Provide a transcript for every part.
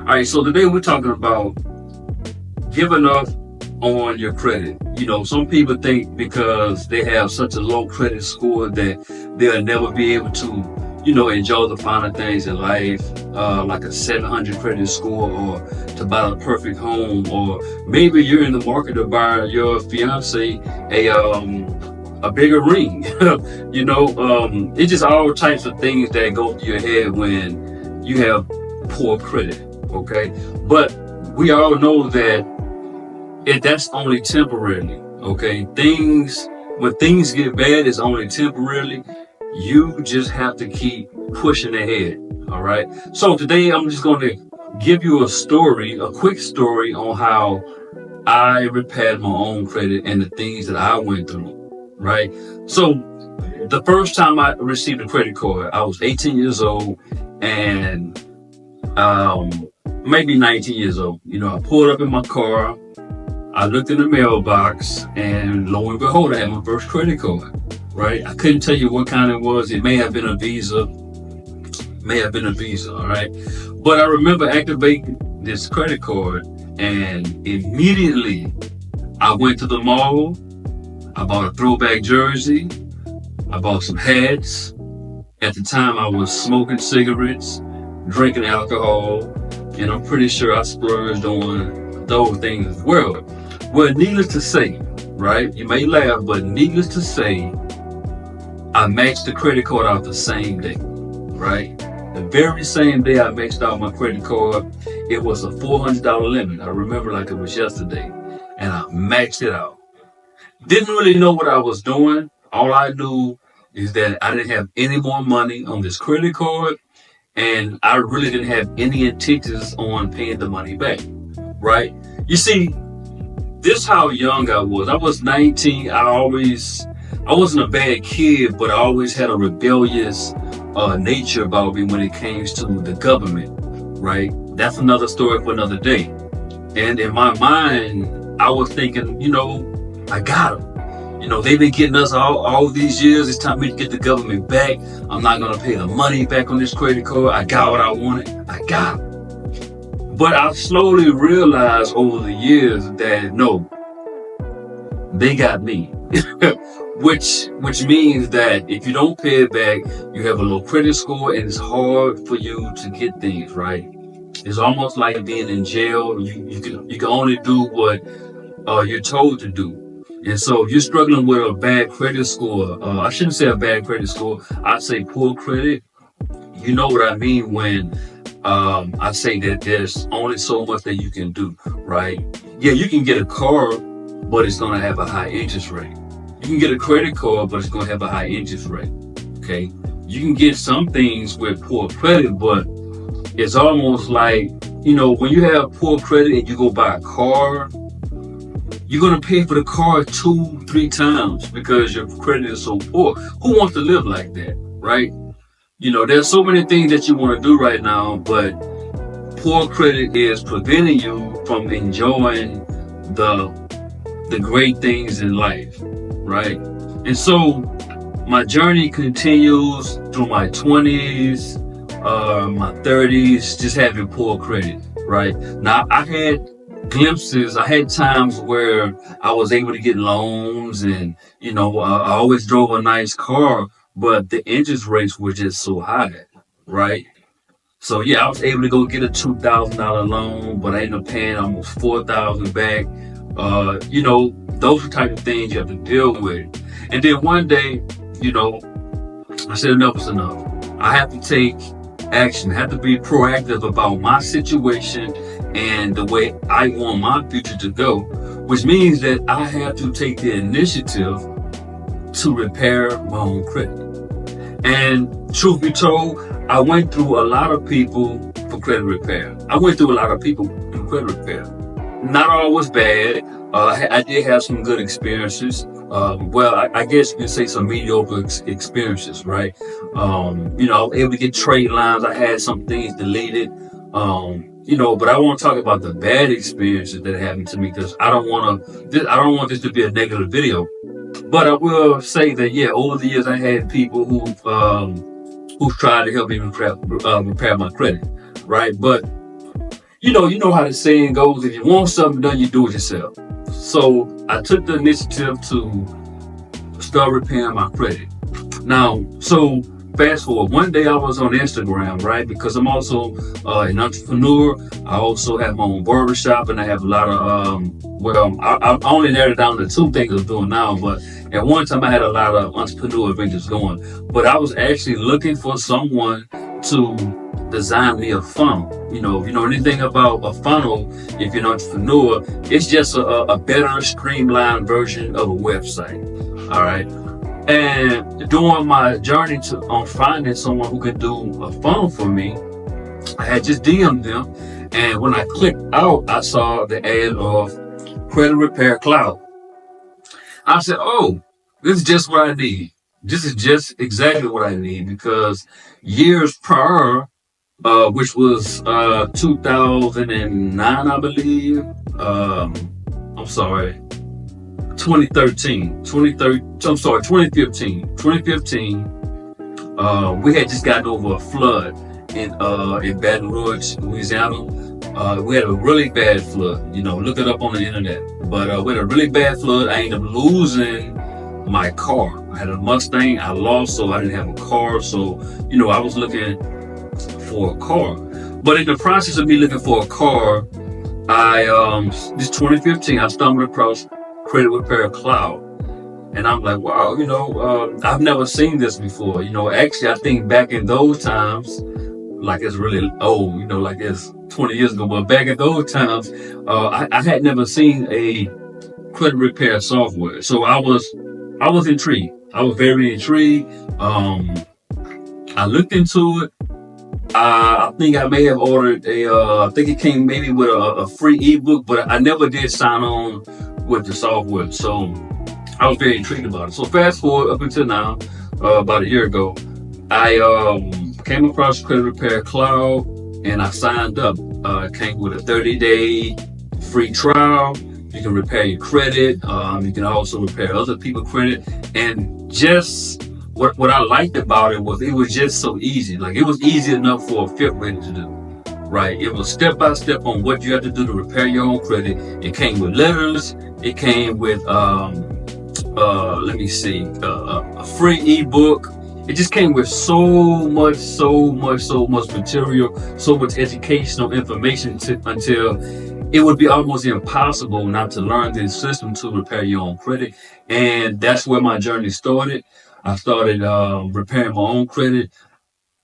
All right, so today we're talking about giving up on your credit. Some people think because they have such a low credit score that they'll never be able to, enjoy the finer things in life, like a 700 credit score, or to buy the perfect home, or maybe you're in the market to buy your fiance a bigger ring. It's just all types of things that go through your head when you have poor credit. Okay, but we all know that that's only temporarily. Okay, when things get bad, it's only temporarily. You just have to keep pushing ahead. All right. So today I'm just going to give you a quick story on how I repaired my own credit and the things that I went through. Right. So the first time I received a credit card, I was 18 years old and maybe 19 years old. I pulled up in my car. I looked in the mailbox, and lo and behold, I had my first credit card. Right? I couldn't tell you what kind it was. It may have been a Visa. All right. But I remember activating this credit card, and immediately I went to the mall. I bought a throwback jersey. I bought some hats. At the time, I was smoking cigarettes, drinking alcohol, and I'm pretty sure I splurged on those things as well. Well, needless to say, right? You may laugh, but needless to say, I maxed the credit card out the same day, right? The very same day I maxed out my credit card, it was a $400 limit. I remember like it was yesterday, and I maxed it out. Didn't really know what I was doing. All I knew is that I didn't have any more money on this credit card, and I really didn't have any intentions on paying the money back, right? You see, this is how young I was. I was 19. I wasn't a bad kid, but I always had a rebellious nature about me when it came to the government, right? That's another story for another day. And in my mind, I was thinking, I got them. They've been getting us all these years. It's time for me to get the government back. I'm not going to pay the money back on this credit card. I got what I wanted. I got it. But I slowly realized over the years that no, they got me. which means that if you don't pay it back, you have a low credit score, and it's hard for you to get things right. It's almost like being in jail. You can only do what you're told to do. And so if you're struggling with a bad credit score, I shouldn't say a bad credit score, I'd say poor credit. You know what I mean when I say that there's only so much that you can do, right? Yeah, you can get a car, but it's going to have a high interest rate. You can get a credit card, but it's going to have a high interest rate, okay? You can get some things with poor credit, but it's almost like, when you have poor credit and you go buy a car, you're going to pay for the car 2-3 times because your credit is so poor. Who wants to live like that, right? There's so many things that you want to do right now, but poor credit is preventing you from enjoying the great things in life, right? And so my journey continues through my 20s, my 30s, just having poor credit, right? Now, I had glimpses. I had times where I was able to get loans, and I always drove a nice car, but the interest rates were just so high, right? So yeah, I was able to go get a $2,000 loan, but I ended up paying almost $4,000 back. Those are the type of things you have to deal with. And then one day, I said enough is enough. I have to take action. I have to be proactive about my situation and the way I want my future to go, which means that I have to take the initiative to repair my own credit. And truth be told, I went through a lot of people for credit repair. Not all was bad. I did have some good experiences. I guess you can say some mediocre experiences, right? I was able to get trade lines. I had some things deleted. But I want to talk about the bad experiences that happened to me, because I don't want this to be a negative video. But I will say that, yeah, over the years I had people who've tried to help me repair my credit, right? But you know how the saying goes: if you want something done, you do it yourself. So I took the initiative to start repairing my credit. Now, so fast forward, one day I was on Instagram, right? Because I'm also an entrepreneur. I also have my own barbershop, and I have a lot of I only narrowed it down to two things I'm doing now. But at one time, I had a lot of entrepreneur ventures going. But I was actually looking for someone to design me a funnel. If you know anything about a funnel, if you're an entrepreneur, it's just a better streamlined version of a website. All right. And during my journey on finding someone who could do a funnel for me, I had just DM'd them. And when I clicked out, I saw the ad of Credit Repair Cloud. I said, oh, this is just what I need. This is just exactly what I need, because years prior, which was 2009, I believe. I'm sorry, 2015. We had just gotten over a flood in Baton Rouge, Louisiana. We had a really bad flood. Look it up on the internet. But we had a really bad flood. I ended up losing my car. I had a Mustang. I lost, so I didn't have a car. So, I was looking for a car. But in the process of me looking for a car, this 2015, I stumbled across Credit Repair Cloud. And I'm like, wow, I've never seen this before. Actually, I think back in those times, like it's really old, like it's 20 years ago, but back in those times, I had never seen a credit repair software. So I was intrigued. I was very intrigued. I looked into it. I think I may have ordered I think it came maybe with a free ebook, but I never did sign on with the software. So I was very intrigued about it. So fast forward up until now, about a year ago, I came across Credit Repair Cloud and I signed up. It came with a 30-day free trial. You can repair your credit. You can also repair other people's credit. And just what I liked about it was just so easy. Like, it was easy enough for a fifth grader to do. Right? It was step by step on what you have to do to repair your own credit. It came with letters. It came with a free ebook. It just came with so much material, so much educational information until it would be almost impossible not to learn this system to repair your own credit. And that's where my journey started. I started repairing my own credit.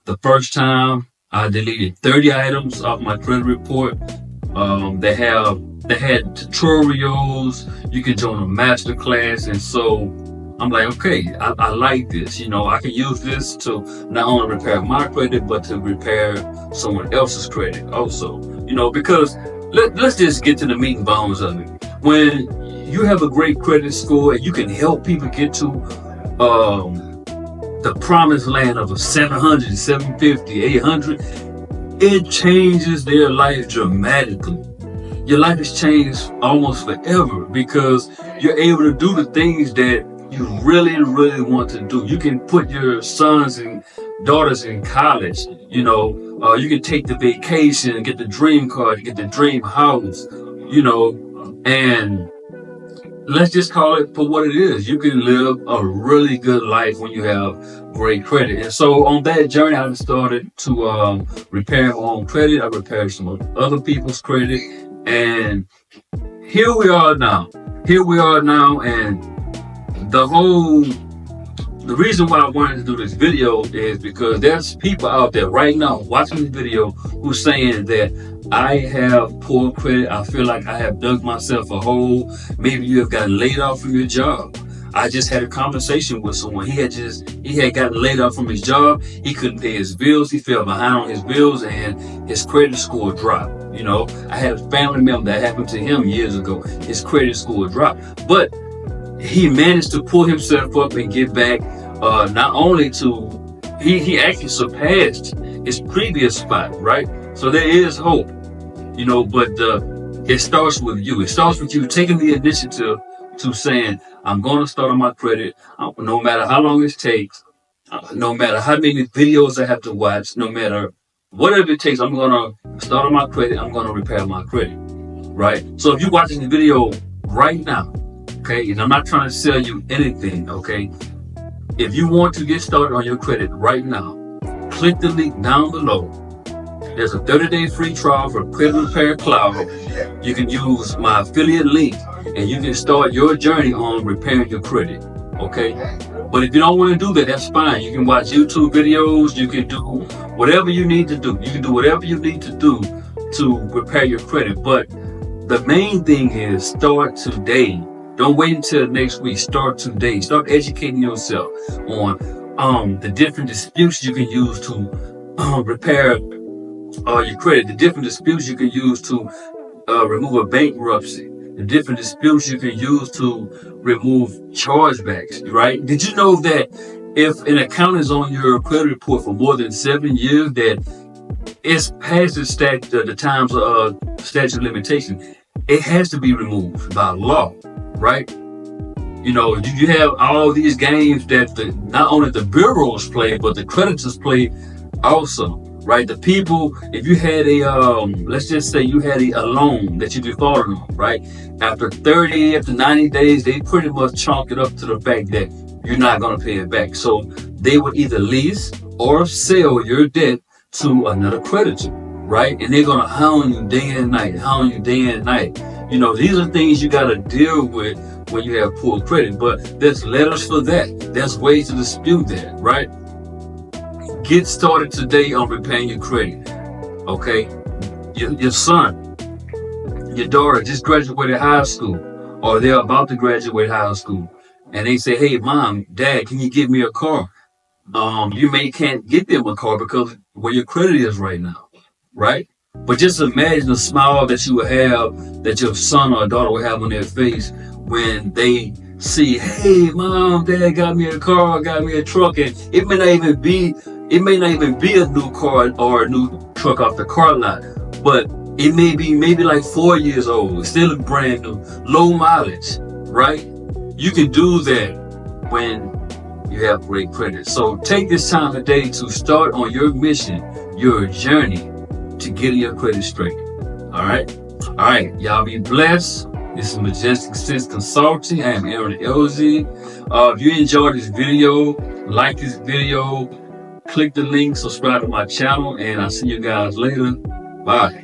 The first time I deleted 30 items off my credit report. They had tutorials. You can join a master class. And so I'm like, okay, I like this. I can use this to not only repair my credit, but to repair someone else's credit also. Because let's just get to the meat and bones of it. When you have a great credit score and you can help people get to the promised land of a 700, 750, 800, it changes their life dramatically. Your life has changed almost forever because you're able to do the things that you really, really want to do. You can put your sons and daughters in college. You can take the vacation and get the dream car, get the dream house, and let's just call it for what it is. You can live a really good life when you have great credit. And so on that journey, I started to repair my own credit. I repaired some other people's credit. And here we are now. And the reason why I wanted to do this video is because there's people out there right now watching this video who's saying that I have poor credit. I feel like I have dug myself a hole. Maybe you have gotten laid off from your job. I just had a conversation with someone. He had gotten laid off from his job. He couldn't pay his bills. He fell behind on his bills and his credit score dropped. I had a family member that happened to him years ago. His credit score dropped, but he managed to pull himself up and get back. Not only he actually surpassed his previous spot, right? So there is hope, but it starts with you. It starts with you taking the initiative to saying, I'm going to start on my credit, no matter how long it takes, no matter how many videos I have to watch, no matter whatever it takes, I'm gonna start on my credit. I'm gonna repair my credit, right? So if you're watching the video right now, okay, and I'm not trying to sell you anything, okay. If you want to get started on your credit right now, click the link down below. There's a 30-day free trial for Credit Repair Cloud. You can use my affiliate link and you can start your journey on repairing your credit, okay? But if you don't want to do that, that's fine. You can watch YouTube videos. You can do whatever you need to do. You can do whatever you need to do to repair your credit. But the main thing is start today. Don't wait until next week. Start today. Start educating yourself on the different disputes you can use to repair your credit, the different disputes you can use to remove a bankruptcy, the different disputes you can use to remove chargebacks, right? Did you know that if an account is on your credit report for more than 7 years, that it's past the times of statute of limitation, it has to be removed by law, right? You know, you have all these games that not only the bureaus play, but the creditors play also, right? The people, if you had let's just say you had a loan that you defaulted on, right? After 30, after 90 days, they pretty much chalk it up to the fact that you're not going to pay it back. So they would either lease or sell your debt to another creditor, right? And they're going to hound you day and night, You know, these are things you got to deal with when you have poor credit, but there's letters for that. There's ways to dispute that, right? Get started today on repaying your credit, okay? Your son, your daughter just graduated high school, or they're about to graduate high school, and they say, hey, mom, dad, can you give me a car? You can't get them a car because where your credit is right now, right? But just imagine the smile that you would have, that your son or daughter will have on their face when they see, hey, mom, dad got me a car, got me a truck, and it may not even be a new car or a new truck off the car lot, but it may be maybe like 4 years old, still brand new, low mileage, right? You can do that when you have great credit. So take this time today to start on your mission, your journey to getting your credit straight. All right, y'all be blessed. This is Majestic Sense Consulting. I am Aaron LZ. If you enjoyed this video, like this video, click the link, subscribe to my channel, and I'll see you guys later. Bye.